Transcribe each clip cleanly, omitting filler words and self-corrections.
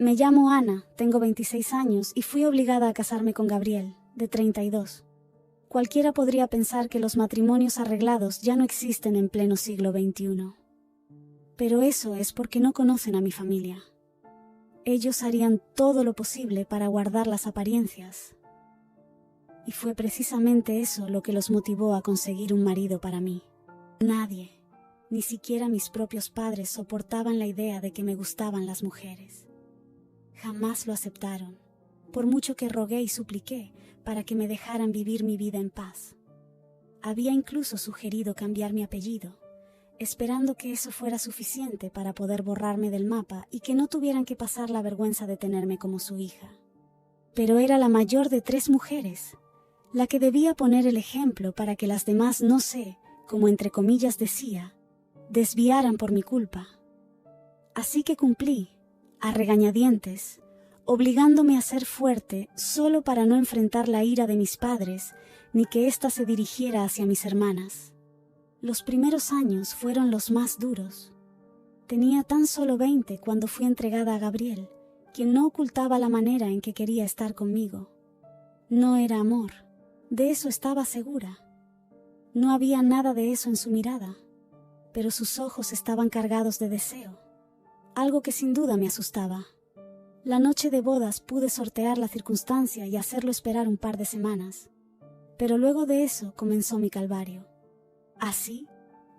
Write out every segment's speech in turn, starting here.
Me llamo Ana, tengo 26 años y fui obligada a casarme con Gabriel, de 32. Cualquiera podría pensar que los matrimonios arreglados ya no existen en pleno siglo XXI. Pero eso es porque no conocen a mi familia. Ellos harían todo lo posible para guardar las apariencias. Y fue precisamente eso lo que los motivó a conseguir un marido para mí. Nadie, ni siquiera mis propios padres, soportaban la idea de que me gustaban las mujeres. Jamás lo aceptaron, por mucho que rogué y supliqué para que me dejaran vivir mi vida en paz. Había incluso sugerido cambiar mi apellido, esperando que eso fuera suficiente para poder borrarme del mapa y que no tuvieran que pasar la vergüenza de tenerme como su hija. Pero era la mayor de 3 mujeres, la que debía poner el ejemplo para que las demás, no sé, como entre comillas decía, desviaran por mi culpa. Así que cumplí, a regañadientes, obligándome a ser fuerte solo para no enfrentar la ira de mis padres ni que ésta se dirigiera hacia mis hermanas. Los primeros años fueron los más duros. Tenía tan solo 20 cuando fui entregada a Gabriel, quien no ocultaba la manera en que quería estar conmigo. No era amor, de eso estaba segura. No había nada de eso en su mirada, pero sus ojos estaban cargados de deseo, algo que sin duda me asustaba. La noche de bodas pude sortear la circunstancia y hacerlo esperar un par de semanas, pero luego de eso comenzó mi calvario. Así,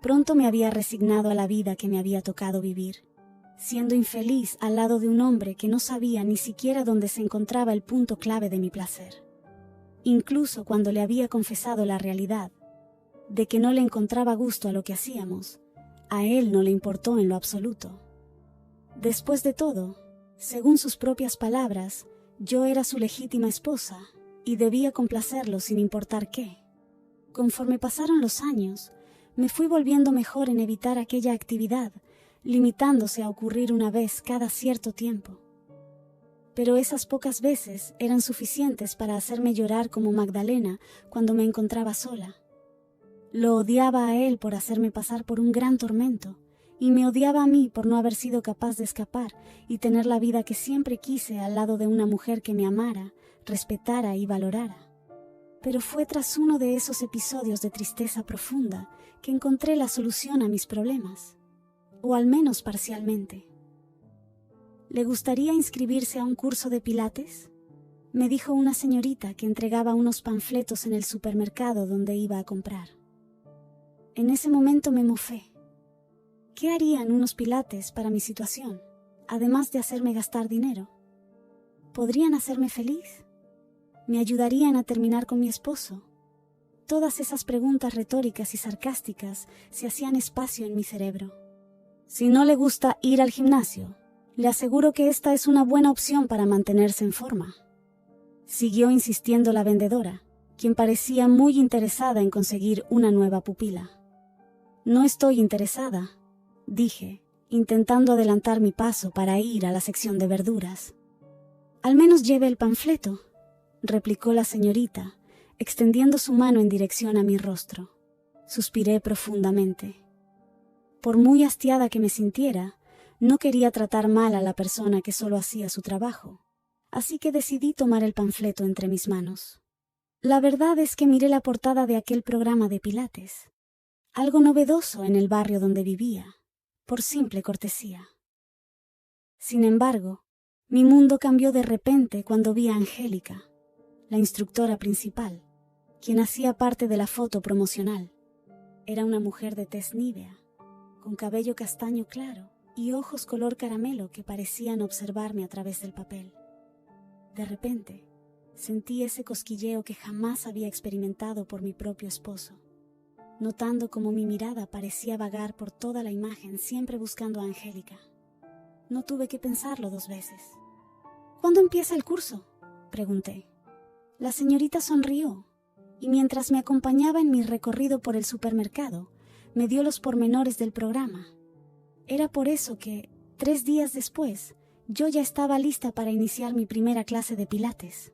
pronto me había resignado a la vida que me había tocado vivir, siendo infeliz al lado de un hombre que no sabía ni siquiera dónde se encontraba el punto clave de mi placer. Incluso cuando le había confesado la realidad, de que no le encontraba gusto a lo que hacíamos, a él no le importó en lo absoluto. Después de todo, según sus propias palabras, yo era su legítima esposa y debía complacerlo sin importar qué. Conforme pasaron los años, me fui volviendo mejor en evitar aquella actividad, limitándose a ocurrir una vez cada cierto tiempo. Pero esas pocas veces eran suficientes para hacerme llorar como Magdalena cuando me encontraba sola. Lo odiaba a él por hacerme pasar por un gran tormento, y me odiaba a mí por no haber sido capaz de escapar y tener la vida que siempre quise al lado de una mujer que me amara, respetara y valorara. Pero fue tras uno de esos episodios de tristeza profunda que encontré la solución a mis problemas, o al menos parcialmente. ¿Le gustaría inscribirse a un curso de pilates?, me dijo una señorita que entregaba unos panfletos en el supermercado donde iba a comprar. En ese momento me mofé. ¿Qué harían unos pilates para mi situación, además de hacerme gastar dinero? ¿Podrían hacerme feliz? ¿Me ayudarían a terminar con mi esposo? Todas esas preguntas retóricas y sarcásticas se hacían espacio en mi cerebro. Si no le gusta ir al gimnasio, le aseguro que esta es una buena opción para mantenerse en forma. Siguió insistiendo la vendedora, quien parecía muy interesada en conseguir una nueva pupila. No estoy interesada, dije, intentando adelantar mi paso para ir a la sección de verduras. Al menos lleve el panfleto, replicó la señorita, extendiendo su mano en dirección a mi rostro. Suspiré profundamente. Por muy hastiada que me sintiera, no quería tratar mal a la persona que solo hacía su trabajo, así que decidí tomar el panfleto entre mis manos. La verdad es que miré la portada de aquel programa de pilates, algo novedoso en el barrio donde vivía, por simple cortesía. Sin embargo, mi mundo cambió de repente cuando vi a Angélica, la instructora principal, quien hacía parte de la foto promocional. Era una mujer de tez nívea, con cabello castaño claro y ojos color caramelo que parecían observarme a través del papel. De repente, sentí ese cosquilleo que jamás había experimentado por mi propio esposo, notando cómo mi mirada parecía vagar por toda la imagen, siempre buscando a Angélica. No tuve que pensarlo 2 veces. ¿Cuándo empieza el curso?, pregunté. La señorita sonrió, y mientras me acompañaba en mi recorrido por el supermercado, me dio los pormenores del programa. Era por eso que, 3 días después, yo ya estaba lista para iniciar mi primera clase de pilates.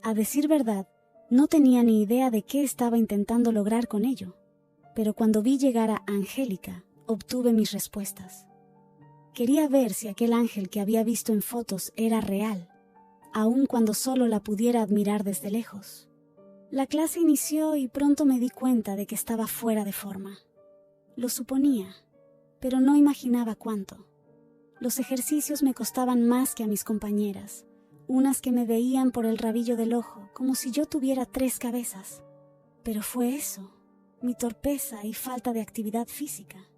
A decir verdad, no tenía ni idea de qué estaba intentando lograr con ello, pero cuando vi llegar a Angélica, obtuve mis respuestas. Quería ver si aquel ángel que había visto en fotos era real, aun cuando solo la pudiera admirar desde lejos. La clase inició y pronto me di cuenta de que estaba fuera de forma. Lo suponía, pero no imaginaba cuánto. Los ejercicios me costaban más que a mis compañeras, unas que me veían por el rabillo del ojo, como si yo tuviera 3 cabezas. Pero fue eso, mi torpeza y falta de actividad física,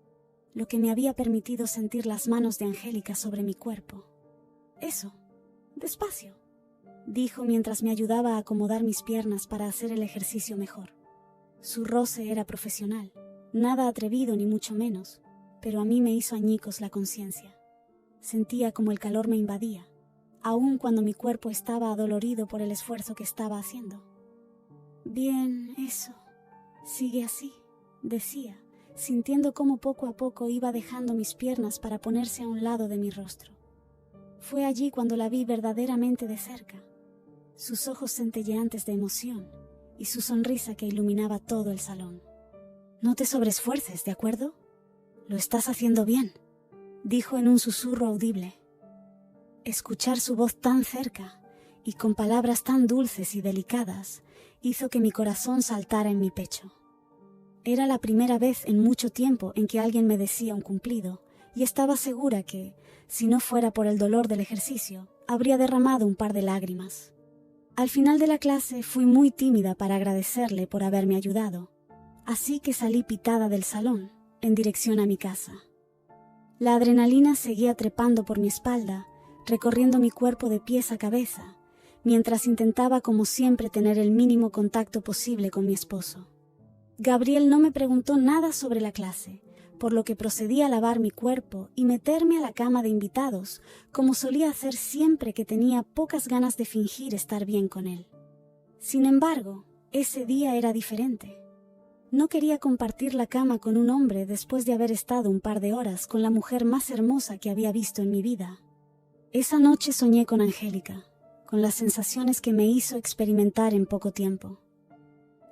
lo que me había permitido sentir las manos de Angélica sobre mi cuerpo. Eso, despacio, dijo mientras me ayudaba a acomodar mis piernas para hacer el ejercicio mejor. Su roce era profesional, nada atrevido ni mucho menos, pero a mí me hizo añicos la conciencia. Sentía como el calor me invadía, aun cuando mi cuerpo estaba adolorido por el esfuerzo que estaba haciendo. Bien, eso. Sigue así, decía, sintiendo cómo poco a poco iba dejando mis piernas para ponerse a un lado de mi rostro. Fue allí cuando la vi verdaderamente de cerca, sus ojos centelleantes de emoción y su sonrisa que iluminaba todo el salón. No te sobreesfuerces, ¿de acuerdo? Lo estás haciendo bien, dijo en un susurro audible. Escuchar su voz tan cerca y con palabras tan dulces y delicadas hizo que mi corazón saltara en mi pecho. Era la primera vez en mucho tiempo en que alguien me decía un cumplido, y estaba segura que, si no fuera por el dolor del ejercicio, habría derramado un par de lágrimas. Al final de la clase fui muy tímida para agradecerle por haberme ayudado, así que salí pitada del salón, en dirección a mi casa. La adrenalina seguía trepando por mi espalda, recorriendo mi cuerpo de pies a cabeza, mientras intentaba como siempre tener el mínimo contacto posible con mi esposo. Gabriel no me preguntó nada sobre la clase, por lo que procedí a lavar mi cuerpo y meterme a la cama de invitados, como solía hacer siempre que tenía pocas ganas de fingir estar bien con él. Sin embargo, ese día era diferente. No quería compartir la cama con un hombre después de haber estado un par de horas con la mujer más hermosa que había visto en mi vida. Esa noche soñé con Angélica, con las sensaciones que me hizo experimentar en poco tiempo.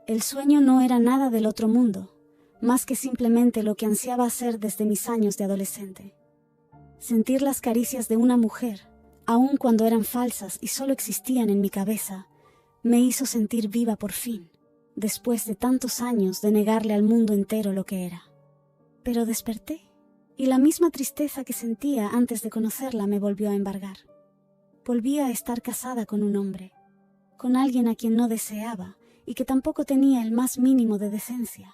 El sueño no era nada del otro mundo, más que simplemente lo que ansiaba hacer desde mis años de adolescente. Sentir las caricias de una mujer, aun cuando eran falsas y solo existían en mi cabeza, me hizo sentir viva por fin, después de tantos años de negarle al mundo entero lo que era. Pero desperté, y la misma tristeza que sentía antes de conocerla me volvió a embargar. Volví a estar casada con un hombre, con alguien a quien no deseaba y que tampoco tenía el más mínimo de decencia.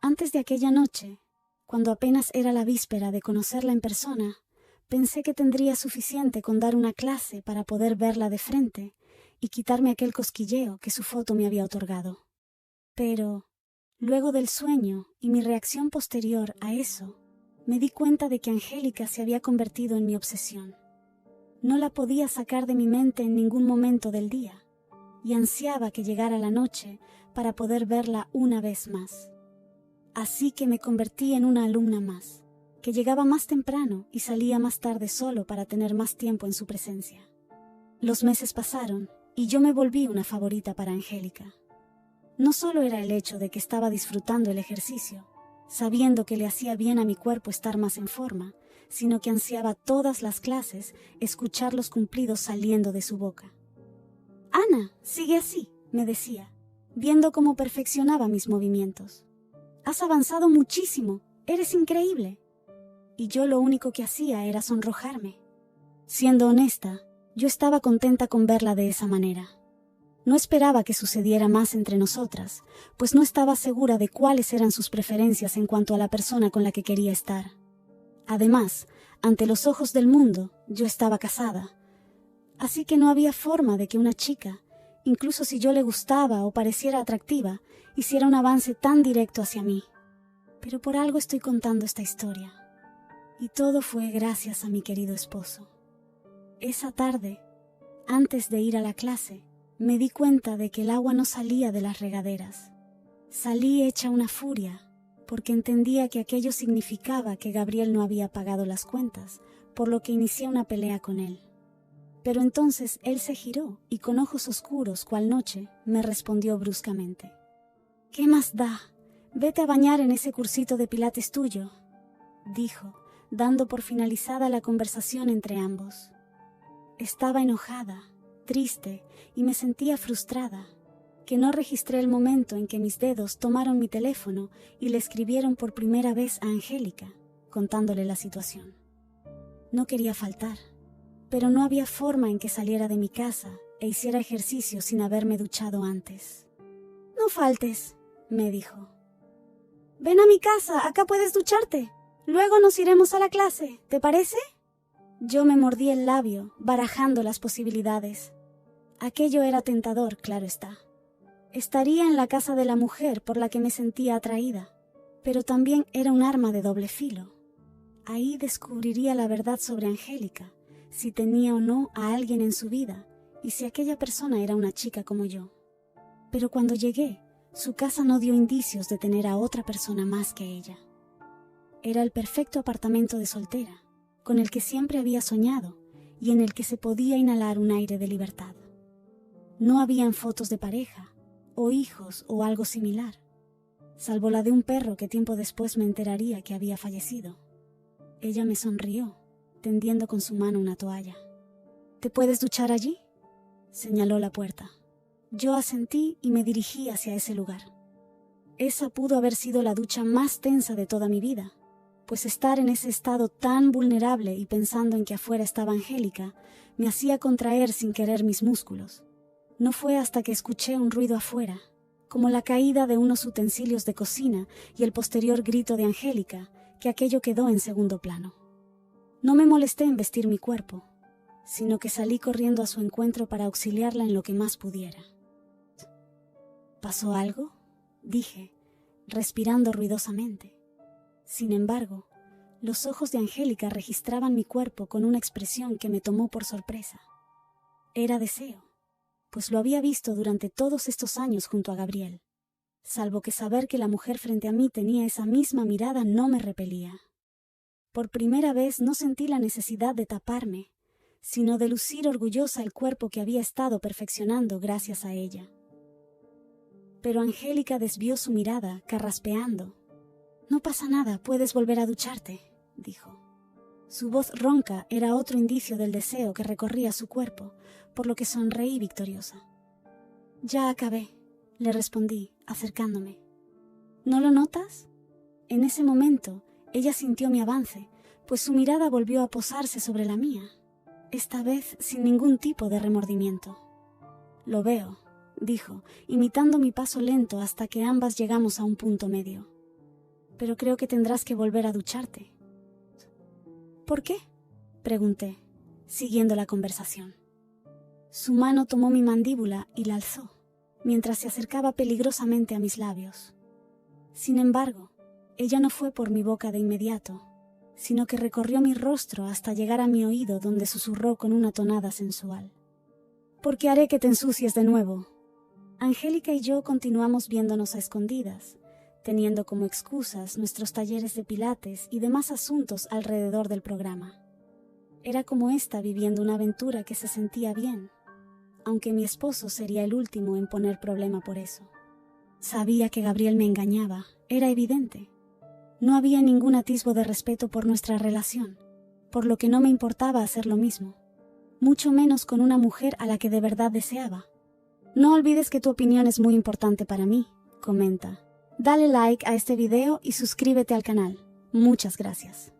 Antes de aquella noche, cuando apenas era la víspera de conocerla en persona, pensé que tendría suficiente con dar una clase para poder verla de frente y quitarme aquel cosquilleo que su foto me había otorgado. Pero, luego del sueño y mi reacción posterior a eso, me di cuenta de que Angélica se había convertido en mi obsesión. No la podía sacar de mi mente en ningún momento del día, y ansiaba que llegara la noche para poder verla una vez más. Así que me convertí en una alumna más, que llegaba más temprano y salía más tarde solo para tener más tiempo en su presencia. Los meses pasaron y yo me volví una favorita para Angélica. No solo era el hecho de que estaba disfrutando el ejercicio, sabiendo que le hacía bien a mi cuerpo estar más en forma, sino que ansiaba todas las clases escuchar los cumplidos saliendo de su boca. «Ana, sigue así», me decía, viendo cómo perfeccionaba mis movimientos. «Has avanzado muchísimo, eres increíble». Y yo lo único que hacía era sonrojarme. Siendo honesta, yo estaba contenta con verla de esa manera. No esperaba que sucediera más entre nosotras, pues no estaba segura de cuáles eran sus preferencias en cuanto a la persona con la que quería estar. Además, ante los ojos del mundo, yo estaba casada. Así que no había forma de que una chica, incluso si yo le gustaba o pareciera atractiva, hiciera un avance tan directo hacia mí. Pero por algo estoy contando esta historia. Y todo fue gracias a mi querido esposo. Esa tarde, antes de ir a la clase, me di cuenta de que el agua no salía de las regaderas. Salí hecha una furia, porque entendía que aquello significaba que Gabriel no había pagado las cuentas, por lo que inicié una pelea con él. Pero entonces él se giró y con ojos oscuros, cual noche, me respondió bruscamente. «¿Qué más da? Vete a bañar en ese cursito de pilates tuyo», dijo, dando por finalizada la conversación entre ambos. Estaba enojada, triste y me sentía frustrada, que no registré el momento en que mis dedos tomaron mi teléfono y le escribieron por primera vez a Angélica, contándole la situación. No quería faltar, pero no había forma en que saliera de mi casa e hiciera ejercicio sin haberme duchado antes. «No faltes», me dijo. «Ven a mi casa, acá puedes ducharte. Luego nos iremos a la clase, ¿te parece?» Yo me mordí el labio, barajando las posibilidades. Aquello era tentador, claro está. Estaría en la casa de la mujer por la que me sentía atraída, pero también era un arma de doble filo. Ahí descubriría la verdad sobre Angélica, si tenía o no a alguien en su vida y si aquella persona era una chica como yo. Pero cuando llegué, su casa no dio indicios de tener a otra persona más que ella. Era el perfecto apartamento de soltera, con el que siempre había soñado y en el que se podía inhalar un aire de libertad. No habían fotos de pareja, o hijos o algo similar, salvo la de un perro que tiempo después me enteraría que había fallecido. Ella me sonrió, tendiendo con su mano una toalla. «¿Te puedes duchar allí?», señaló la puerta. Yo asentí y me dirigí hacia ese lugar. Esa pudo haber sido la ducha más tensa de toda mi vida, pues estar en ese estado tan vulnerable y pensando en que afuera estaba Angélica me hacía contraer sin querer mis músculos. No fue hasta que escuché un ruido afuera, como la caída de unos utensilios de cocina y el posterior grito de Angélica, que aquello quedó en segundo plano. No me molesté en vestir mi cuerpo, sino que salí corriendo a su encuentro para auxiliarla en lo que más pudiera. «¿Pasó algo?», dije, respirando ruidosamente. Sin embargo, los ojos de Angélica registraban mi cuerpo con una expresión que me tomó por sorpresa. Era deseo, pues lo había visto durante todos estos años junto a Gabriel, salvo que saber que la mujer frente a mí tenía esa misma mirada no me repelía. Por primera vez no sentí la necesidad de taparme, sino de lucir orgullosa el cuerpo que había estado perfeccionando gracias a ella. Pero Angélica desvió su mirada, carraspeando. «No pasa nada, puedes volver a ducharte», dijo. Su voz ronca era otro indicio del deseo que recorría su cuerpo, por lo que sonreí victoriosa. «Ya acabé», le respondí, acercándome. «¿No lo notas?». En ese momento, ella sintió mi avance, pues su mirada volvió a posarse sobre la mía, esta vez sin ningún tipo de remordimiento. «Lo veo», dijo, imitando mi paso lento hasta que ambas llegamos a un punto medio. «Pero creo que tendrás que volver a ducharte». «¿Por qué?», pregunté, siguiendo la conversación. Su mano tomó mi mandíbula y la alzó, mientras se acercaba peligrosamente a mis labios. Sin embargo, ella no fue por mi boca de inmediato, sino que recorrió mi rostro hasta llegar a mi oído, donde susurró con una tonada sensual. «Porque haré que te ensucies de nuevo». Angélica y yo continuamos viéndonos a escondidas, teniendo como excusas nuestros talleres de pilates y demás asuntos alrededor del programa. Era como esta viviendo una aventura que se sentía bien, aunque mi esposo sería el último en poner problema por eso. Sabía que Gabriel me engañaba, era evidente. No había ningún atisbo de respeto por nuestra relación, por lo que no me importaba hacer lo mismo, mucho menos con una mujer a la que de verdad deseaba. «No olvides que tu opinión es muy importante para mí», comenta. «Dale like a este video y suscríbete al canal. Muchas gracias».